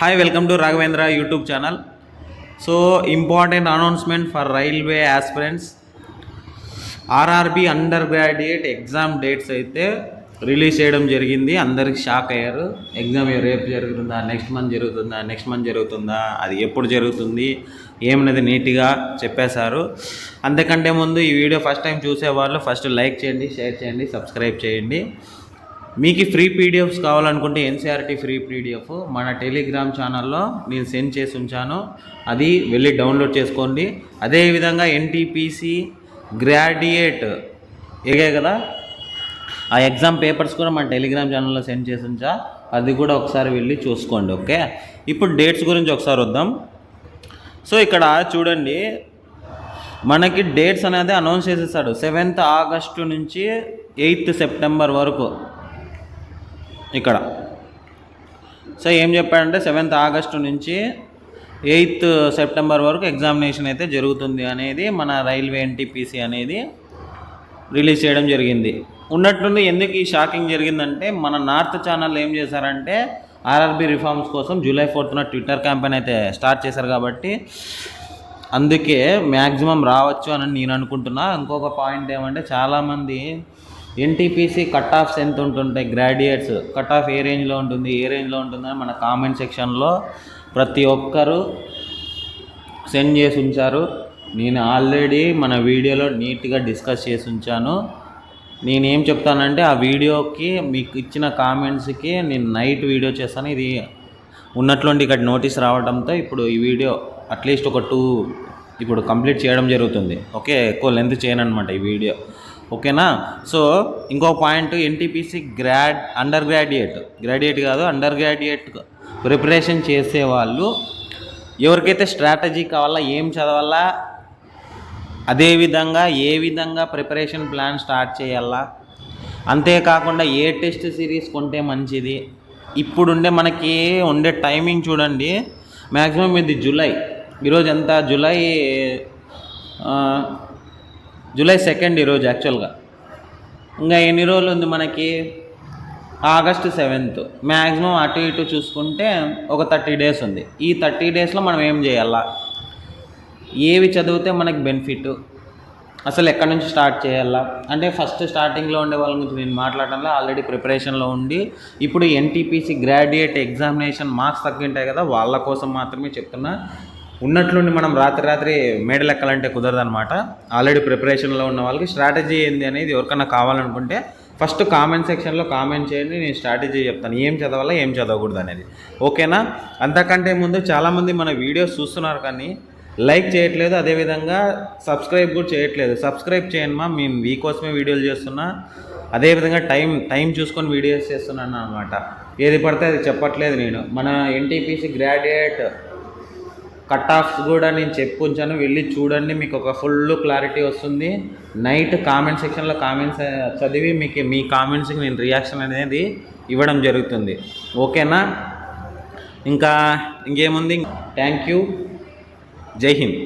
Hi, welcome to Raghavendra YouTube channel. So, important announcement for railway aspirants. RRB under graduate exam dates అయితే release చేయడం జరిగింది. అందరికి shock అయ్యారు. Exam రేపు జరుగుతుందా, నెక్స్ట్ మంత్ జరుగుతుందా, అది ఎప్పుడు జరుగుతుంది ఏమనేది నీట్గా చెప్పేశారు. అంతకంటే ముందు ఈ వీడియో ఫస్ట్ టైం చూసేవాళ్ళు ఫస్ట్ లైక్ చేయండి, షేర్ చేయండి, సబ్స్క్రైబ్ చేయండి. మీకు ఫ్రీ పీడిఎఫ్స్ కావాలనుకుంటే ఎన్సీఆర్టీ ఫ్రీ పీడిఎఫ్ మన టెలిగ్రామ్ ఛానల్లో నేను సెండ్ చేసి ఉంచాను. అది వెళ్ళి డౌన్లోడ్ చేసుకోండి. అదేవిధంగా ఎన్టీపీసీ గ్రాడ్యుయేట్ ఏగే కదా, ఆ ఎగ్జామ్ పేపర్స్ కూడా మన టెలిగ్రామ్ ఛానల్లో సెండ్ చేసి ఉంచా. అది కూడా ఒకసారి వెళ్ళి చూసుకోండి. ఓకే, ఇప్పుడు డేట్స్ గురించి ఒకసారి వద్దాం. సో ఇక్కడ చూడండి, మనకి డేట్స్ అనేది అనౌన్స్ చేసేసాడు. 7th ఆగస్టు నుంచి 8th సెప్టెంబర్ వరకు. ఇక్కడ సో ఏం చెప్పాడంటే 7th ఆగస్టు నుంచి 8th సెప్టెంబర్ వరకు ఎగ్జామినేషన్ అయితే జరుగుతుంది అనేది మన రైల్వే ఎన్టీపీసీ అనేది రిలీజ్ చేయడం జరిగింది. ఉన్నట్టుండి ఎందుకు ఈ షాకింగ్ జరిగిందంటే, మన నార్త్ ఛానల్ ఏం చేశారంటే ఆర్ఆర్బీ రిఫార్మ్స్ కోసం July 4th ట్విట్టర్ క్యాంపెయిన్ అయితే స్టార్ట్ చేశారు. కాబట్టి అందుకే మ్యాక్సిమం రావచ్చు అని నేను అనుకుంటున్నా. ఇంకొక పాయింట్ ఏమంటే, చాలామంది ఎన్టీపీసీ కట్ ఆఫ్స్ ఎంత ఉంటుంటాయి, గ్రాడ్యుయేట్స్ కట్ ఆఫ్ ఏ రేంజ్లో ఉంటుందని మన కామెంట్ సెక్షన్లో ప్రతి ఒక్కరు సెండ్ చేసి ఉంచారు. నేను ఆల్రెడీ మన వీడియోలో నీట్గా డిస్కస్ చేసి ఉంచాను. నేనేం చెప్తానంటే, ఆ వీడియోకి మీకు ఇచ్చిన కామెంట్స్కి నేను నైట్ వీడియో చేస్తాను. ఇది ఉన్నట్లుండి ఇక్కడ నోటీస్ రావడంతో ఇప్పుడు ఈ వీడియో అట్లీస్ట్ ఒక 2 ఇప్పుడు కంప్లీట్ చేయడం జరుగుతుంది. ఓకే, ఎక్కువ లెంత్ చేయను అనమాట ఈ వీడియో. ఓకేనా. సో ఇంకో పాయింట్, ఎన్టీపీసీ అండర్ గ్రాడ్యుయేట్ కాదు, అండర్ గ్రాడ్యుయేట్ ప్రిపరేషన్ చేసేవాళ్ళు ఎవరికైతే స్ట్రాటజీ కావాలా, ఏం చదవాలా, అదేవిధంగా ఏ విధంగా ప్రిపరేషన్ ప్లాన్ స్టార్ట్ చేయాలా, అంతేకాకుండా ఏ టెస్ట్ సిరీస్ కొంటే మంచిది, ఇప్పుడుండే మనకి ఉండే టైమింగ్ చూడండి. మ్యాక్సిమం ఇది ఈరోజు ఎంత, జూలై 2nd ఈరోజు యాక్చువల్గా. ఇంకా ఎన్ని రోజులు ఉంది మనకి, ఆగస్టు 7th. మ్యాక్సిమం అటు ఇటు చూసుకుంటే ఒక 30 days ఉంది. ఈ 30 daysలో మనం ఏం చేయాలా, ఏవి చదివితే మనకి బెనిఫిట్, అసలు ఎక్కడి నుంచి స్టార్ట్ చేయాలా అంటే, ఫస్ట్ స్టార్టింగ్లో ఉండే వాళ్ళ గురించి నేను మాట్లాడడంలో ఆల్రెడీ ప్రిపరేషన్లో ఉండి, ఇప్పుడు ఎన్టీపీసీ గ్రాడ్యుయేట్ ఎగ్జామినేషన్ మార్క్స్ తగ్గింటాయి కదా, వాళ్ళ కోసం మాత్రమే చెప్తున్నా. ఉన్నట్లుండి మనం రాత్రి మేడలు ఎక్కాలంటే కుదరదనమాట. ఆల్రెడీ ప్రిపరేషన్లో ఉన్న వాళ్ళకి స్ట్రాటజీ ఏంది అనేది ఎవరికన్నా కావాలనుకుంటే ఫస్ట్ కామెంట్ సెక్షన్లో కామెంట్ చేయండి. నేను స్ట్రాటజీ చెప్తాను, ఏం చదవాలా ఏం చదవకూడదు అనేది. ఓకేనా. అంతకంటే ముందు చాలామంది మన వీడియోస్ చూస్తున్నారు కానీ లైక్ చేయట్లేదు, అదేవిధంగా సబ్స్క్రైబ్ కూడా చేయట్లేదు. సబ్స్క్రైబ్ చేయండి మా, మేము మీకోసమే వీడియోలు చేస్తున్నా. అదేవిధంగా టైం చూసుకొని వీడియోస్ చేస్తున్నాను అనమాట. ఏది పడితే అది చెప్పట్లేదు నేను. మన ఎన్టీపీసీ గ్రాడ్యుయేట్ కట్ ఆఫ్స్ కూడా నేను చెప్పుంచాను, వెళ్ళి చూడండి, మీకు ఒక ఫుల్ క్లారిటీ వస్తుంది. నైట్ కామెంట్ సెక్షన్లో కామెంట్స్ చదివి మీకు మీ కామెంట్స్కి నేను రియాక్షన్ అనేది ఇవ్వడం జరుగుతుంది. ఓకేనా. ఇంకేముంది, థ్యాంక్ యూ, జై హింద్.